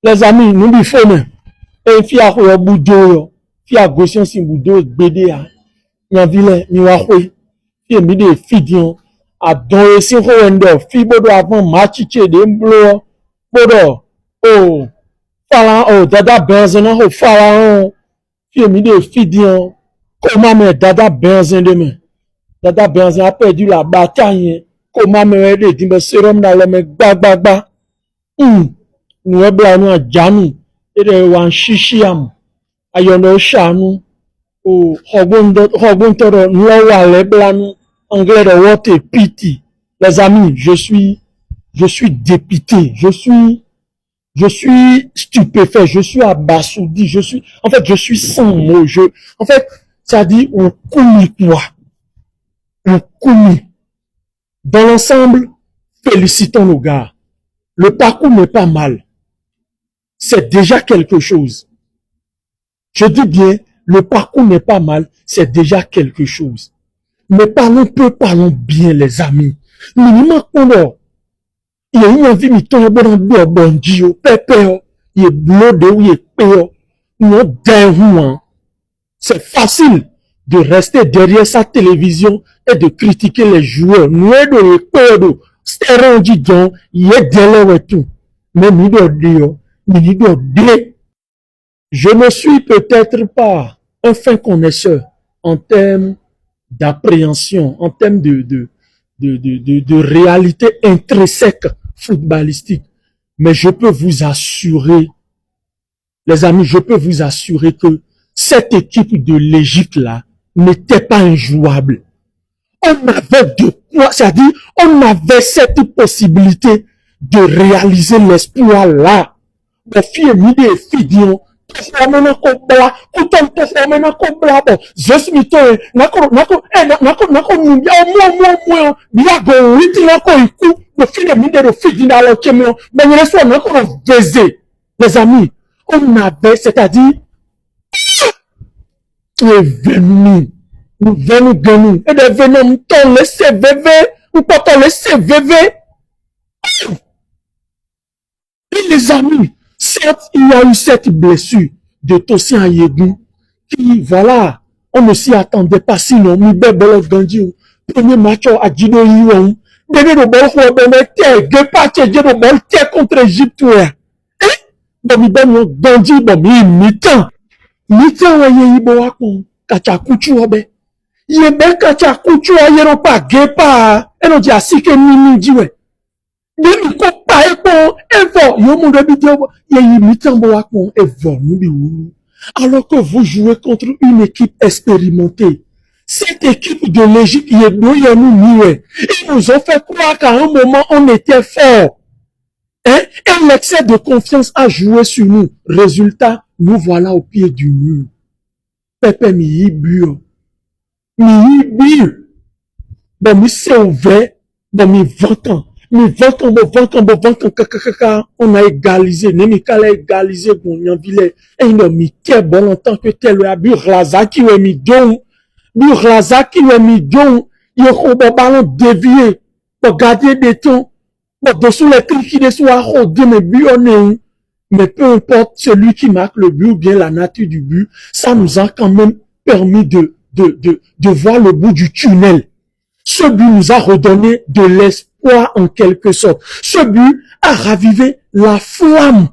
Les amis, nous lui faisons. Et fi a quoi boudo, fi a gauchien si boudo BD a. Nyan vile, ni wa kwe. Fi mi de fidion. A don si roendo, fi bodo avant machiche de mblo. Bodo. Oh. Fala oh dada benzena ho fala oh. Fi mi de fidion. Comment me dada benzen demain. Dada benzen a perdu la bataille. Comment me de dimbe serum dans le me gba. Nous ebla nous a janu. Ede wan shishiam. Ayono shanu. O hogun toro nous wa lebla nous. Anglais de what pity. Les amis, je suis dépité. Je suis stupéfait. Je suis abasourdi. Je suis sans mots. En fait, ça dit, on coule quoi. On coule. Dans l'ensemble, félicitons nos gars. Le parcours n'est pas mal. C'est déjà quelque chose. Je dis bien, le parcours n'est pas mal, c'est déjà quelque chose. Mais parlons bien, les amis. Minimum, il y a une envie, il tombe dans le bon Dieu, pépé, il est blodé ou il est péo. Non, d'un c'est facile de rester derrière sa télévision et de critiquer les joueurs. Nous, de les péo, c'est rendu donc, il est derrière et tout. Mais nous, je ne suis peut-être pas un fin connaisseur en termes d'appréhension, en termes de réalité intrinsèque footballistique. Mais je peux vous assurer, les amis, je peux vous assurer que cette équipe de l'Égypte là n'était pas injouable. On avait de quoi, c'est-à-dire, on avait cette possibilité de réaliser l'espoir là. Les filles mis des filles, performance ko bla, kutom performance ko bla bo. Just mi to nako mo biya go witi nako iku, le filles mis des filles dans le camion, mais il reste nako baiser. Les amis, on avait, c'est-à-dire, nous venons gagner, et de venons ton laisser VV, ou pas ton laisser VV. Et les amis, certes, il y a eu cette blessure de Tosin Ayegou, qui, voilà, on ne s'y attendait pas, sinon, Mibé Bolo Gandhi, premier match à Djido Yuan, Bébé de Bolo Benete, Gepa Tchedje de Bolte contre Égypte, eh? Bon, Mibé Gandhi, bon, mi-temps, Ayeyi Boakon, Kacha Kouchou, Obe. Yebe Kacha Kouchou, Ayeropa, Gepa, et non, dia si que Mimi Diwe. Demi ko pa eko effort yo mon de vidéo yeyi mitambo akon effort nous bi wou. Alors que vous jouez contre une équipe expérimentée. Cette équipe de l'Égypte y est doye nous niwe. Ils nous ont fait croire qu'à un moment on était fort. Hein? Et l'excès de confiance a joué sur nous. Résultat, nous voilà au pied du mur. Pepe mi yibu. Bon mi c'est ouvert. Bon mi 20 ans. Mais 20 ans, on a égalisé, Nemikala a égalisé, Gounyanville, et il a mis quel bon en tant que tel, a Burlaza qui a mis don, il y a un ballon dévié, pour garder des temps, pour dessous les clics qui dessous à rodé, mais peu importe celui qui marque le but ou bien la nature du but, ça nous a quand même permis de voir le bout du tunnel. Ce but nous a redonné de l'espoir en quelque sorte. Ce but a ravivé la flamme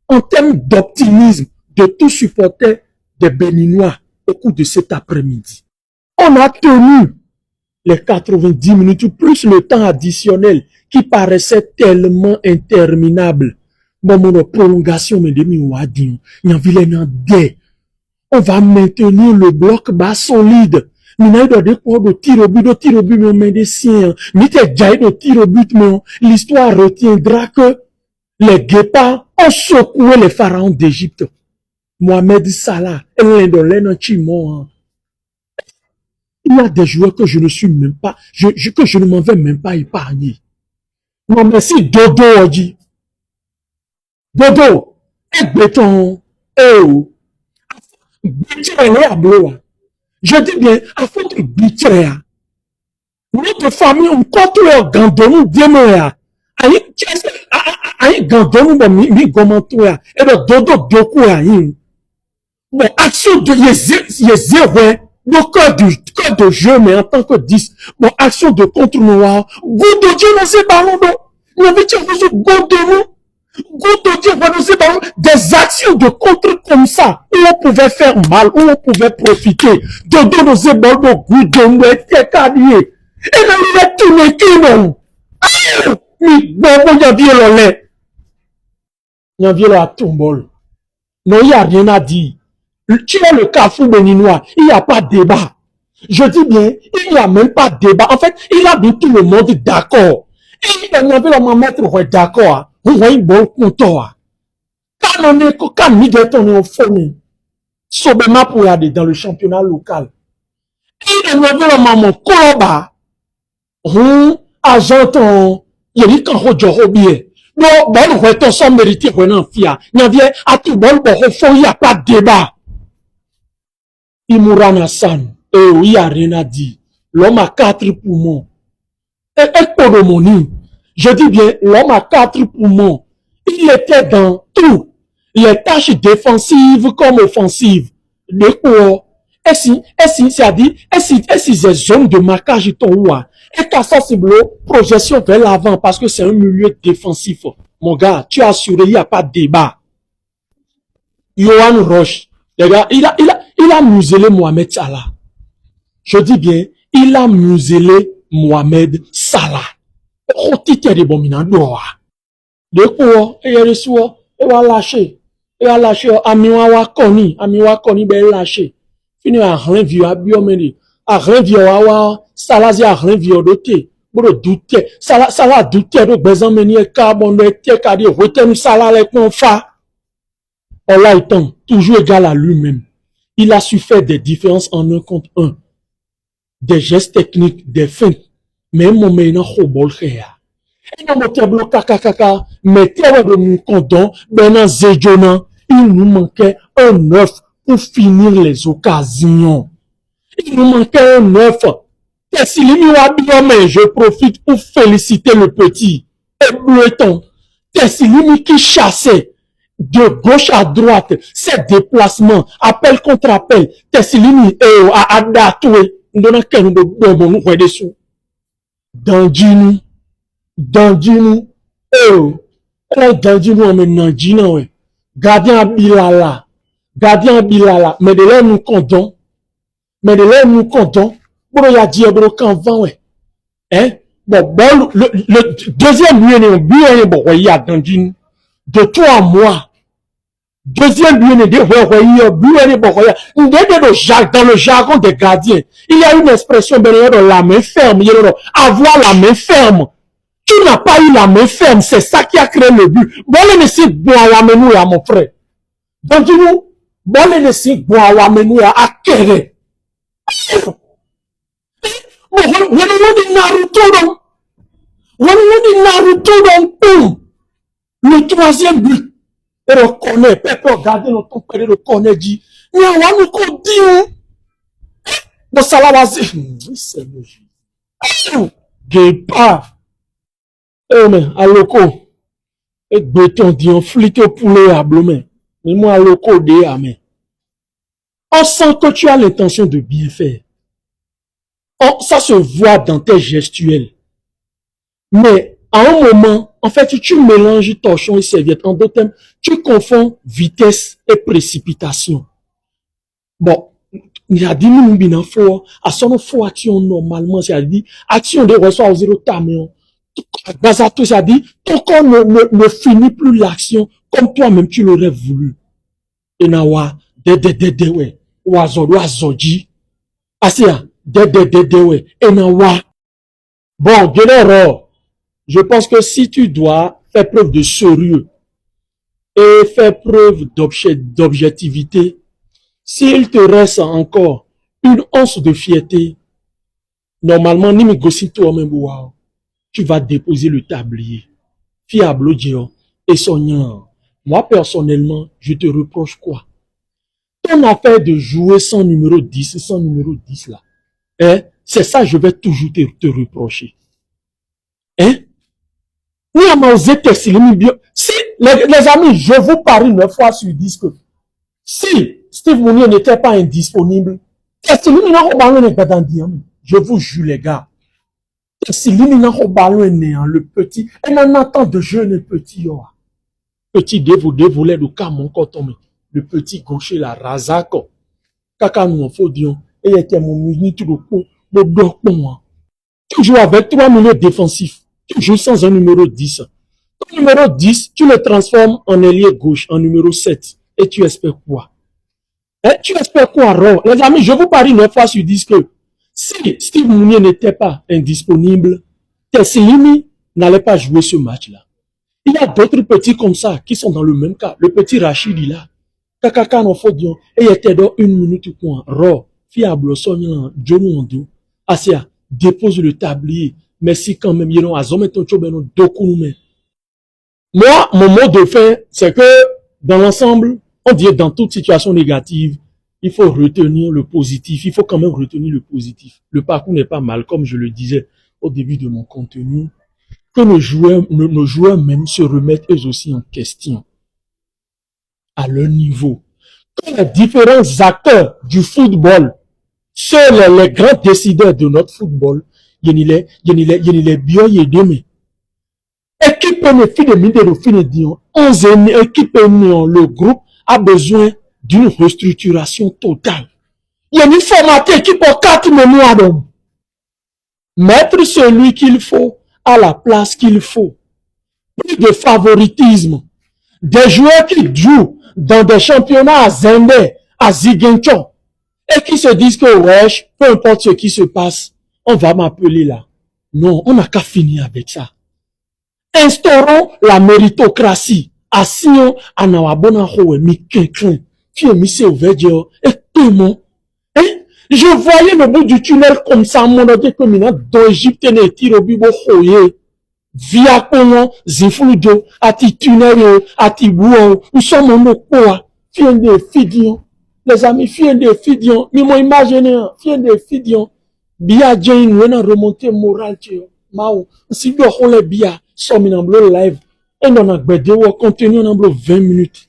en termes d'optimisme de tout supporter des Béninois au cours de cet après-midi. On a tenu les 90 minutes plus le temps additionnel qui paraissait tellement interminable. Bon, mon prolongation, mes demi wadi, on va maintenir le bloc bas solide. Mina do de quoi de tir au but, mon médecin. Ni te jaille de tir au but, mon. L'histoire retiendra que les guépards ont secoué les pharaons d'Égypte. Mohamed Salah, il y a des joueurs que je ne suis même pas, que je ne m'en vais même pas épargner. Non, merci, Dodo, Oji. Dodo, et béton, je dis bien, à faute de bitréa. Notre famille, on compte leur gandon, démoya. Aïe, gandon, mi gomanto ya. Et le dodo doku ya, bon, action de, y est zéro, le code de jeu, mais en tant que 10. Bon, action de contre noir. Goût de Dieu dans ces ballons, donc. Il y avait goût de nous. Goût de Dieu dans ces ballons. Des actions de contre comme ça, où on pouvait faire mal, où on pouvait profiter. De dans ces ballons, goût de nous, et calier. Et là, il a tourné qui, non? Oui, bon, il y a bien le lait. Il y a bien la tombole. Non, il n'y a rien à dire. Tu es le Carrefour béninois, il n'y a pas de débat. Je dis bien, il n'y a même pas de débat. En fait, il a mis tout le monde d'accord. Et il a mis le mettre d'accord. Vous voyez, bon, content. Quand on est, quand Miguel on est au fond, Sobema pour aller dans le championnat local. Il a mis le maman, Koloba, agent, il y a dit quand on joue bien. Non, bon, on va être sans mériter, on en fia. Il y a à tout bon, au fond, il n'y a pas de débat. Imran Hassan, il n'y a rien à dire. L'homme a 4 poumons. Et Kodomoni, je dis bien, l'homme a 4 poumons. Il était dans tout. Les tâches défensives comme offensives. Le quoi? Et si, c'est-à-dire, et si ces zones de marquage sont où? Et qu'à ça, c'est projection vers l'avant parce que c'est un milieu défensif. Mon gars, tu as assuré, il n'y a pas de débat. Johan Roche, les gars, il a muselé Mohamed Salah. Je dis bien, il a muselé Mohamed Salah. Oh, titre de bominant, de quoi, et le soir, il va lâcher. Il va lâcher, Amiwa Koni, ben lâcher. Fini à rien vu, à bioménie. À rien vu, Salah, à rien vu, doté. Pour douter, Salah douter, de besoin de carbone, de tekadi, retenu Salah, les confins. Allah étant toujours égal à lui-même, il a su faire des différences en un contre un. Des gestes techniques, des feintes. Mais mon meilleur robot créa. Et dans mon tableau kaka, mettez le nous condom, ben zéjona, il nous manquait un œuf pour finir les occasions. Il nous manquait un œuf. Je profite pour féliciter le petit. Et Breton. Tessilimi qui chassait de gauche à droite, ses déplacements, appel contre appel, Tessilimi a adatoué. Nous donnons qu'un bon nous voyons dessous. Dandjini, Dandjini, on met Nandjina, ouais. Gardien Bilala, mais de là nous comptons, pour y a dire, quand vent, ouais. Hein? Bon, le deuxième lui, bon, il y a Dandjini, de 3 mois. Deuxième but, dans le jargon des gardiens, il y a une expression, la main ferme, avoir la main ferme. Tu n'as pas eu la main ferme, c'est ça qui a créé le but. Bon, les messieurs, bon, à mon frère. Donc, nous, bon, les messieurs, bon, à mon à Kéré. Bon, on Naruto, donc, le troisième but. Et le connaît, peut regarder notre père, le connaît, dit, mais on va nous dire, bon, ça va, c'est le jeu. Guépard. Eh, mais, à loco, et béton, dit, on flitte au poulet à blomé. Mais moi, à loco, des amés. On sent que tu as l'intention de bien faire. Ça se voit dans tes gestuels. Mais, à un moment, en fait, tu mélanges torchon et serviette. En d'autres termes, tu confonds vitesse et précipitation. Bon, il y a 10 minutes, à son fois action normalement, c'est-à-dire, action de reçoit au zéro camion. Bazato, c'est-à-dire, ton corps ne finit plus l'action comme toi-même tu l'aurais voulu. Et nawa, ouais, wazoji, asia, ouais, et nawa. Bon, de l'erreur. Je pense que si tu dois faire preuve de sérieux et faire preuve d'objectivité, s'il te reste encore une once de fierté, normalement, tu vas déposer le tablier. Fiable Dieu et soignant. Moi, personnellement, je te reproche quoi? Ton affaire de jouer sans numéro 10 là, hein? C'est ça, je vais toujours te reprocher. Hein? Ni à manger tessilimi bio. Si, les amis, je vous parie 9 fois sur 10 que si Steve Mounier n'était pas indisponible, tessilimi n'a pas ballon je vous jure les gars. Tessilimi n'a pas ballon néant, le petit. Elle en attend de jeune petit, yo. Petit dévolé de camon coton, le petit gaucher la razako. Kaka nous faut dire, et était mon minute de coup, le bloc pour moi. Toujours avec 3 milieux défensifs, toujours sans un numéro 10. Ton numéro 10, tu le transformes en ailier gauche, en numéro 7. Et tu espères quoi? Tu espères quoi, Ron? Les amis, je vous parie 9 fois sur 10 que si Steve Mounier n'était pas indisponible, Tessilimi n'allait pas jouer ce match-là. Il y a d'autres petits comme ça qui sont dans le même cas. Le petit Rachid, il a. Kakaka non faut dire. Et il était dans 1 minute quoi. Ro, fiable, soignant, Johnny Ondo. Asia, dépose le tablier. Merci quand même. Moi, mon mot de fin, c'est que dans l'ensemble, on dit dans toute situation négative, il faut retenir le positif. Il faut quand même retenir le positif. Le parcours n'est pas mal, comme je le disais au début de mon contenu. Que nos joueurs même se remettent eux aussi en question à leur niveau. Que les différents acteurs du football, seuls les grands décideurs de notre football, il les bio yedeme. Équipe ne fit de mine de fin de 11 équipe le groupe a besoin d'une restructuration totale. Il y a une formaté équipe pour 4 mois d'hommes. Mettre celui qu'il faut à la place qu'il faut. Plus de favoritisme. Des joueurs qui jouent dans des championnats à Zende, à Ziguinchon, et qui se disent que, wesh, peu importe ce qui se passe, on va m'appeler là. Non, on n'a qu'à finir avec ça. Instaurons la méritocratie. Assion, anawabona howe, mi kenkren, qui est mis au verdio, et tout le monde. Je voyais le bout du tunnel comme ça, mon dieu, comme il y a d'Égypte, et tirobibo hoye. Via comment, zifulujo, ati tunnel, ati bouo, où sont mon quoi, fien de fidion. Les amis, fien de fidion, mi m'ont imaginé, fien de fidion. Bia Jane, on a remonté moral, mao, si vous avez bia, sommes en bleu live, et on a bédé ou contenu en bleu 20 minutes.